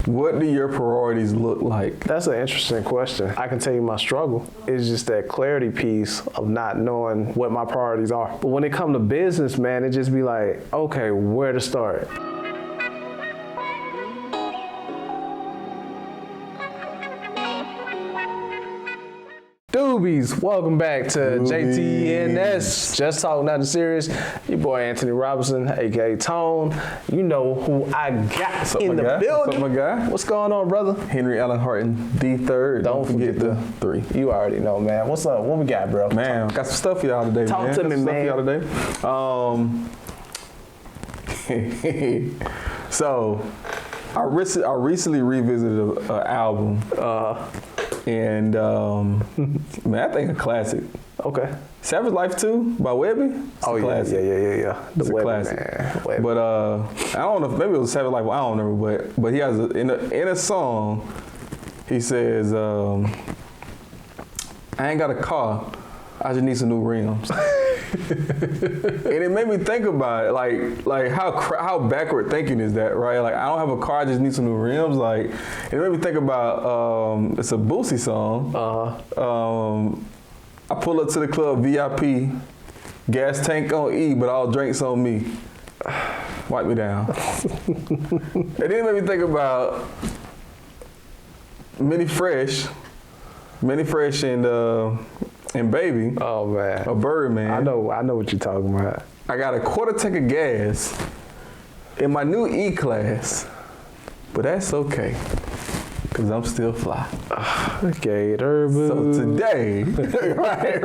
What do your priorities look like? That's an interesting question. I can tell you my struggle is just that clarity piece of not knowing what my priorities are. But when it comes to business, man, it just be like, okay, where to start? Doobies, welcome back to JTNS, Just Talk Nothing Serious. Your boy Anthony Robinson, aka Tone. You know who I got in the building. What's up, my guy? What's going on, brother? Henry Allen Harton, the third. Don't forget the 3. You already know, man. What's up? What we got, bro? Man, got some stuff for y'all today, Talk to me, man. Got some stuff for y'all today. So, I recently revisited an album. And man, I think a classic. Okay. Savage Life 2 by Webby. Classic. Yeah. It's a classic. Man. But I don't know if maybe it was Savage Life. I don't remember. But he has in a song. He says, "I ain't got a car. I just need some new rims." And it made me think about it, like how backward thinking is that, right? Like, I don't have a car, I just need some new rims. Like, it made me think about it's a Boosie song. I pull up to the club VIP, gas tank on E, but all drinks on me. Wipe me down. And then it made me think about Minnie Fresh and Baby. Oh man. A Birdman. I know what you're talking about. I got a quarter tank of gas in my new E-Class, but that's okay, cause I'm still fly. Gator boo. So today, right,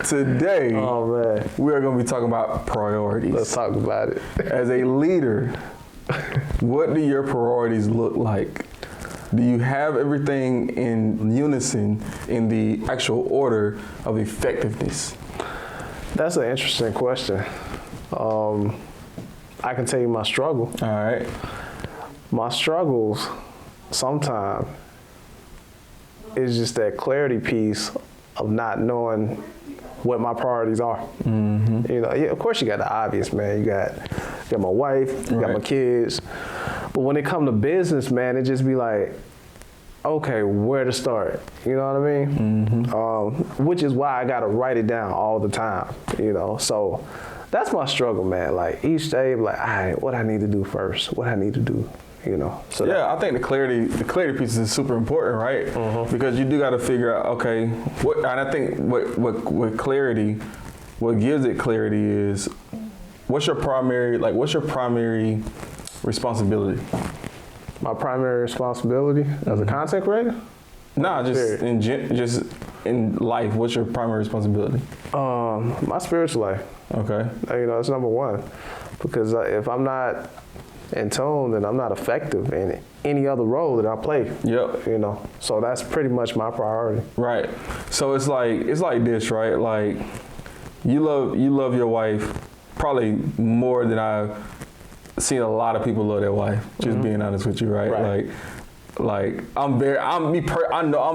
today, oh man, we are gonna be talking about priorities. Let's talk about it. As a leader, what do your priorities look like? Do you have everything in unison in the actual order of effectiveness? That's an interesting question. I can tell you my struggle. All right. My struggles sometimes is just that clarity piece of not knowing what my priorities are. Mm-hmm. You know, yeah, of course you got the obvious, man. You got my wife, you got my kids. But when it comes to business, man, it just be like, okay, where to start? You know what I mean? Mm-hmm. Which is why I gotta write it down all the time, you know? So that's my struggle, man. Like, each day, like, all right, what I need to do first? What I need to do, you know? So yeah, I think the clarity piece is super important, right? Mm-hmm. Because you do gotta figure out, okay, and I think what clarity, what gives it clarity is, what's your primary responsibility? My primary responsibility as a content creator? Nah, just in life, what's your primary responsibility? My spiritual life. Okay. You know, it's number one. Because if I'm not in tune, then I'm not effective in any other role that I play. Yep. You know, so that's pretty much my priority. Right. So it's like this, right? Like, you love your wife probably more than I've seen a lot of people love their wife. Just being honest with you, right? Like I'm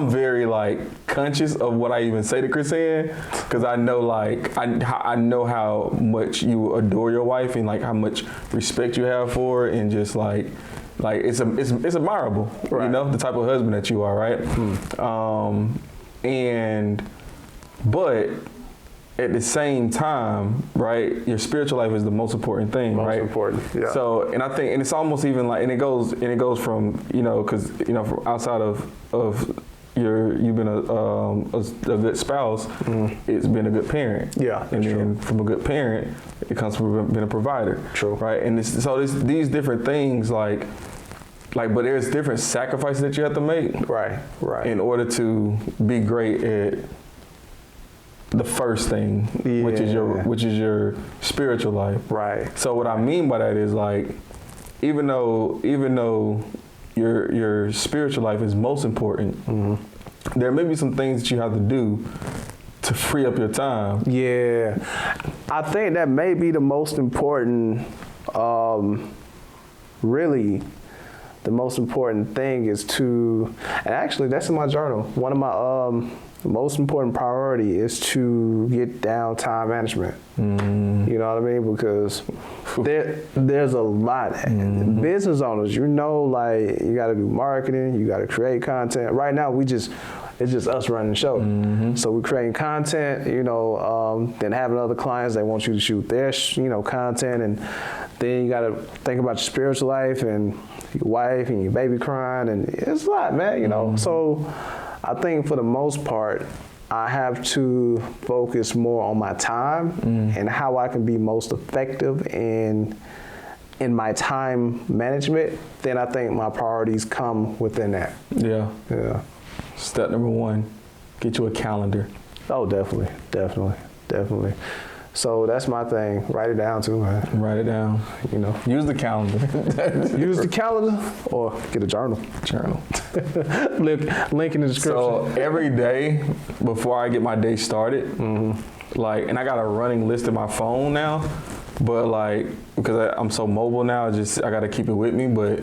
very like conscious of what I even say to Chrisanne, because I know I know how much you adore your wife and like how much respect you have for her, and just like it's admirable, right? You know, the type of husband that you are, right? But at the same time, right, your spiritual life is the most important thing, right? Most important, yeah. So, and I think, and it's almost even like, and it goes from, you know, because, you know, from outside of you've been a good spouse, it's been a good parent. Yeah, and then from a good parent, it comes from being a provider. True. Right, and these different things, like, but there's different sacrifices that you have to make. Right. In order to be great at the first thing, which is your spiritual life. Right. So what I mean by that is, like, even though your spiritual life is most important, there may be some things that you have to do to free up your time. Yeah. I think that may be the most important, really, the most important thing is to, and actually that's in my journal, one of my most important priority is to get down time management. You know what I mean? Because there's a lot. Business owners, like you got to do marketing, you got to create content. Right now, it's just us running the show. So we're creating content, then having other clients, they want you to shoot their, content, and then you got to think about your spiritual life and your wife and your baby crying, and it's a lot, man, So I think for the most part, I have to focus more on my time and how I can be most effective in my time management. Then I think my priorities come within that. Yeah. Step number 1, get you a calendar. Oh, definitely. So that's my thing. Write it down too, man. Write it down. Use the calendar. Use the calendar or get a journal. Link in the description. So every day before I get my day started, and I got a running list in my phone now, but because I'm so mobile now, I got to keep it with me. But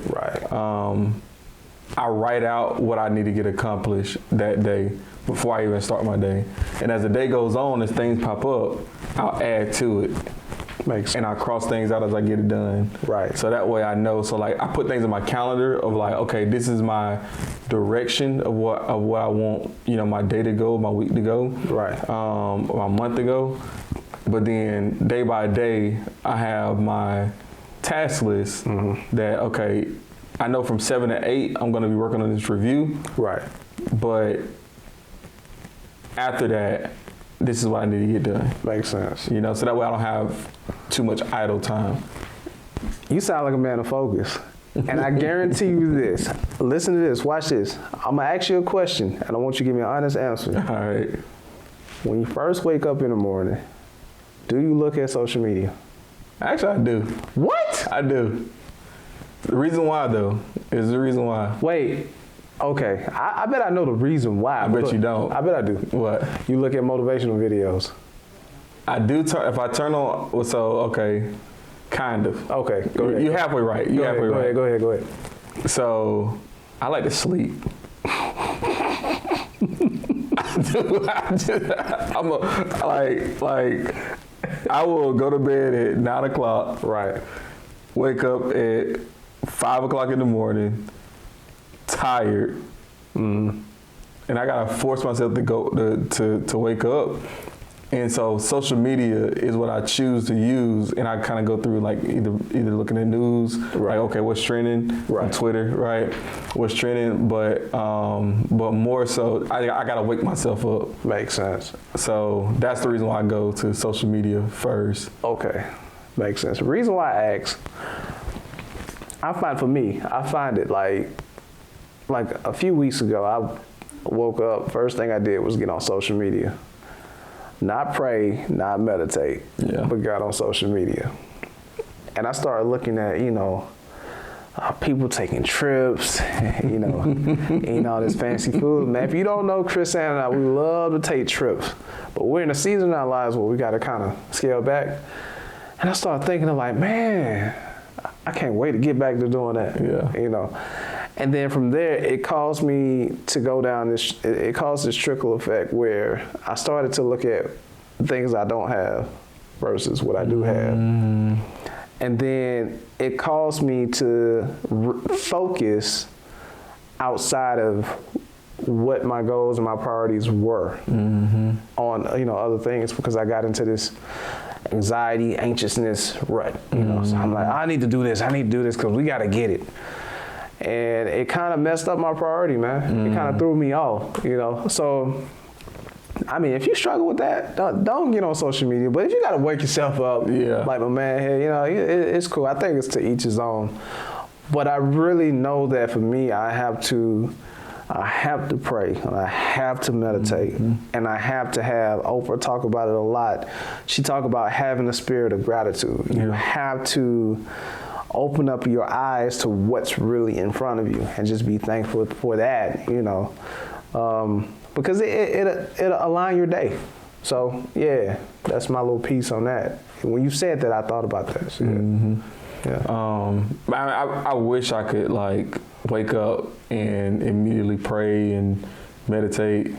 I write out what I need to get accomplished that day before I even start my day. And as the day goes on, as things pop up, I'll add to it. And I'll cross things out as I get it done. Right. So that way I know. So I put things in my calendar of okay, this is my direction of what I want, my day to go, my week to go. Right. Or my month to go. But then day by day, I have my task list that, okay, I know from 7 to 8, I'm going to be working on this review. Right. But after that, this is what I need to get done. Makes sense. So that way I don't have too much idle time. You sound like a man of focus. And I guarantee you this. Listen to this. Watch this. I'm going to ask you a question, and I want you to give me an honest answer. All right. When you first wake up in the morning, do you look at social media? Actually, I do. What? I do. The reason why, though, is the reason why. Wait. Okay. I bet I know the reason why. I bet you don't. I bet I do. What? You look at motivational videos. I do. If I turn on, okay, kind of. Okay. You're halfway right. You're halfway right. Go ahead. So, I like to sleep. I will go to bed at 9 o'clock. Right. Wake up at 5 o'clock in the morning, tired, and I gotta force myself to go to wake up. And so social media is what I choose to use, and I kind of go through either looking at news, okay, what's trending on Twitter, right? What's trending, but more so, I gotta wake myself up. Makes sense. So that's the reason why I go to social media first. Okay, makes sense. The reason why I ask, I find it like a few weeks ago, I woke up, first thing I did was get on social media. Not pray, not meditate, but got on social media. And I started looking at, people taking trips, eating all this fancy food. Man, if you don't know, Chris and I, we love to take trips. But we're in a season in our lives where we got to kind of scale back. And I started thinking man, I can't wait to get back to doing that. Yeah. And then from there, it caused me to go down it caused this trickle effect where I started to look at things I don't have versus what I do have. And then it caused me to focus outside of what my goals and my priorities were on, other things, because I got into this anxiety, anxiousness rut, So I'm like, I need to do this because we got to get it. And it kind of messed up my priority, man. It kind of threw me off, So, I mean, if you struggle with that, don't get on social media. But if you got to wake yourself up, like my man here, it's cool. I think it's to each his own. But I really know that for me, I have to pray, and I have to meditate, and I have to have, Oprah talk about it a lot. She talk about having a spirit of gratitude. You have to open up your eyes to what's really in front of you and just be thankful for that, because it'll align your day. So, that's my little piece on that. When you said that, I thought about that. So, I wish I could wake up and immediately pray and meditate.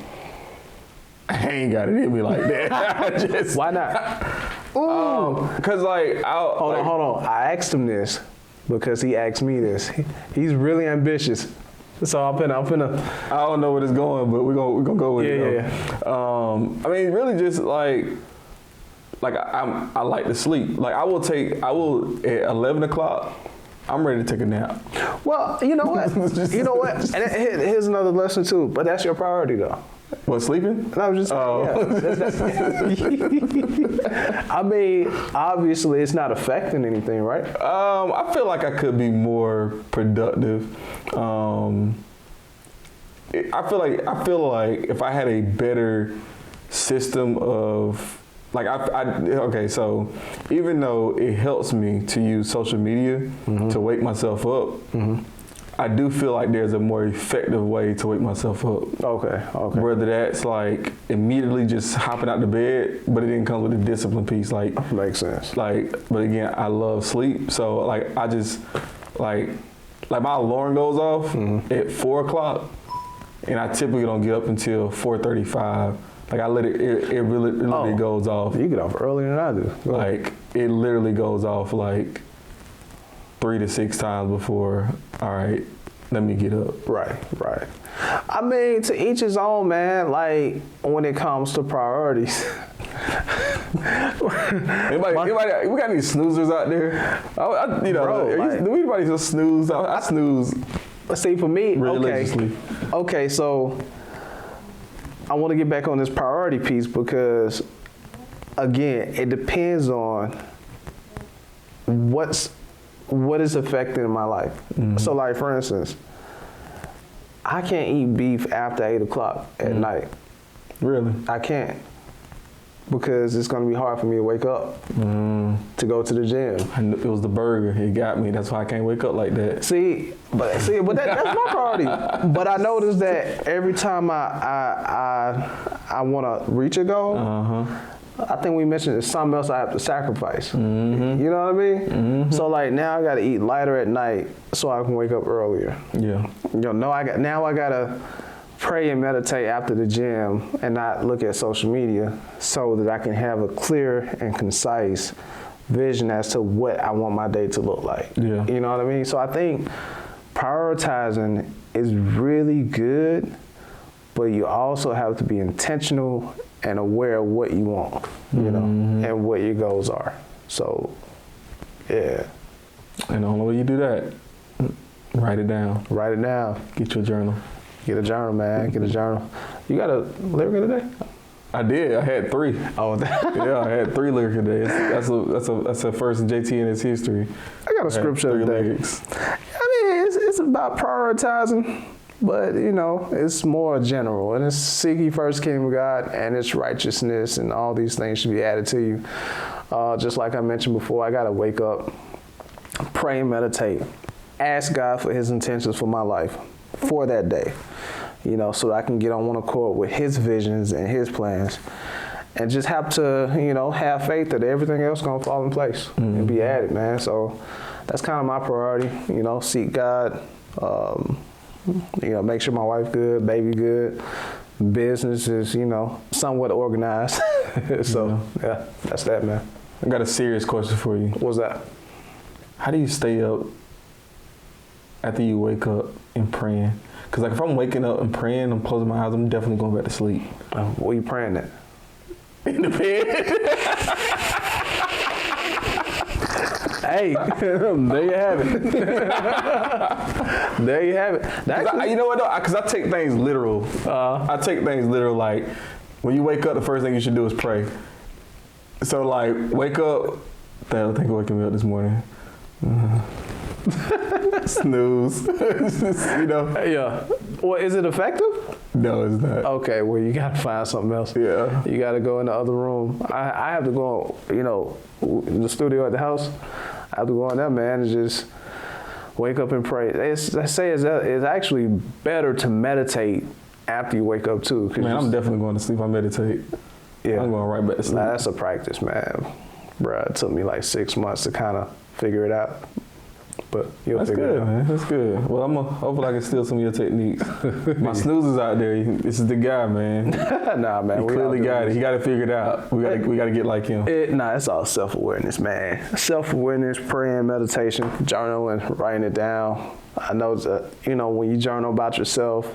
I ain't got it in me like that. Why not? Ooh. Cause like, Hold on. I asked him this because he asked me this. He's really ambitious. So I'm finna. I don't know where it's going, but we're gonna go with it. Yeah. I mean, really, just like I like to sleep. Like I will at 11 o'clock. I'm ready to take a nap. Well, you know what? And here's another lesson too. But that's your priority though. What, sleeping? And I was just yeah. I mean, obviously it's not affecting anything, right? I feel like I could be more productive. I feel like if I had a better system of like okay, so even though it helps me to use social media to wake myself up, I do feel like there's a more effective way to wake myself up. Okay. Whether that's like immediately just hopping out the bed, but it didn't come with the discipline piece. Like makes sense. Like, but again, I love sleep, so like I just like my alarm goes off at 4 o'clock, and I typically don't get up until 4:35. Like I let it literally goes off. You get off earlier than I do. Like it literally goes off like 3 to 6 times before, all right, let me get up. Right. I mean, to each his own, man. Like when it comes to priorities. Anybody, we got any snoozers out there? Do anybody just snooze? I snooze. Let's see, for me, religiously. Okay, so I want to get back on this priority piece because, again, it depends on what is affecting my life. So, like, for instance, I can't eat beef after 8 o'clock at night. Really? I can't. Because it's going to be hard for me to wake up to go to the gym. It was the burger. It got me. That's why I can't wake up like that. But that's my priority. But I noticed that every time I want to reach a goal, I think we mentioned there's something else I have to sacrifice. You know what I mean? So like now I got to eat lighter at night so I can wake up earlier. Yeah. I got to pray and meditate after the gym and not look at social media so that I can have a clear and concise vision as to what I want my day to look like. Yeah. You know what I mean? So I think prioritizing is really good, but you also have to be intentional and aware of what you want, you know, and what your goals are. So, yeah. And the only way you do that, write it down. Write it down. Get your journal. Get a journal, man. Get a journal. You got a lyric of the day? I did. I had 3. Oh, yeah, I had 3 lyrics a day. That's a first in JT in his history. I got a scripture of the day. Lyrics. I mean, it's about prioritizing, but you know, it's more general. And it's seek ye first kingdom of God and its righteousness, and all these things should be added to you. Just like I mentioned before, I gotta wake up, pray and meditate, ask God for His intentions for my life, for that day. You know, so that I can get on one accord with His visions and His plans, and just have to, you know, have faith that everything else gonna fall in place and be added, man. So that's kind of my priority. You know, seek God. You know, make sure my wife good, baby good, business is, you know, somewhat organized. So yeah, that's that, man. I got a serious question for you. What's that? How do you stay up after you wake up and praying? Because like if I'm waking up and praying, I'm closing my eyes, I'm definitely going back to sleep. What are you praying at? In the bed. Hey, there you have it. There you have it. You know what though? Because I take things literal. I take things literal. Like when you wake up, the first thing you should do is pray. So like wake up. That'll think of waking me up this morning. Snooze. You know? Yeah. Well, is it effective? No, it's not. Okay, well, you got to find something else. Yeah. You got to go in the other room. I have to go, you know, in the studio at the house. I have to go in there, man, and just wake up and pray. They say it's actually better to meditate after you wake up, too. Man, I'm definitely going to sleep. I meditate. Yeah. I'm going right back to sleep. Nah, that's a practice, man. Bruh, it took me like 6 months to kind of figure it out. but you'll That's figure good, it out. man. That's good. Well, hopefully I can steal some of your techniques. My snoozer's out there. This is the guy, man. Nah, man. He clearly got it. He got it figured out. We got to get like him. It's all self-awareness, man. Self-awareness, praying, meditation, journaling, writing it down. I know that, when you journal about yourself,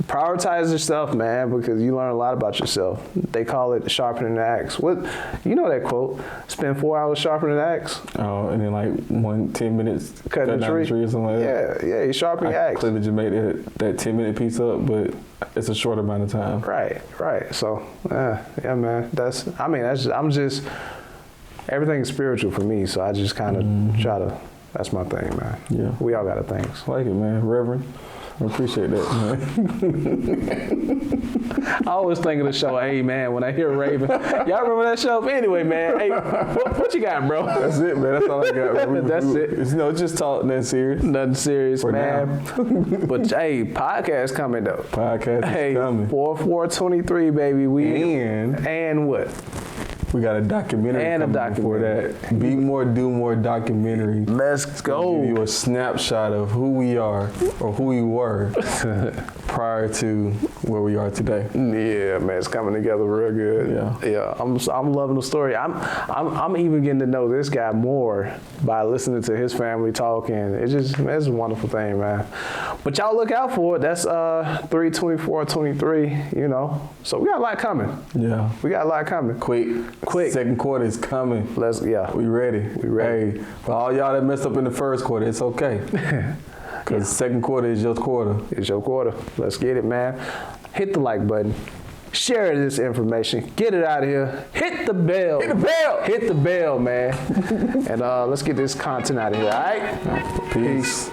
prioritize yourself, man, because you learn a lot about yourself. They call it sharpening the axe. You know that quote, spend 4 hours sharpening the axe. Oh, and then like 10 minutes cutting down the tree or something like that. Yeah, you sharpen your axe. I clearly just made that 10-minute piece up, but it's a short amount of time. Right. So, yeah, man. Everything's spiritual for me, so I just kind of try to, that's my thing, man. Yeah. We all got a thing. I like it, man. Reverend. I appreciate that, man. I always think of the show, hey, man, when I hear Raven. Y'all remember that show? Anyway, man, hey, what you got, bro? That's it, man. That's all I got. That's it. It's just talk, nothing serious. Nothing serious, For man. But, hey, podcast coming, though. Podcast is coming. 4/4/23, baby. And what? We got a documentary coming before that. Be More, Do More documentary. Let's go. Give you a snapshot of who we are or who we were prior to where we are today. Yeah, man, it's coming together real good. Yeah. I'm loving the story. I'm even getting to know this guy more by listening to his family talking. It's a wonderful thing, man. But y'all look out for it. That's 3/24/23. So we got a lot coming. Yeah. We got a lot coming. Quick. Second quarter is coming. We ready. Hey, for all y'all that messed up in the first quarter, it's okay. Because second quarter is your quarter. It's your quarter. Let's get it, man. Hit the like button. Share this information. Get it out of here. Hit the bell. Hit the bell, man. And let's get this content out of here, all right? Peace.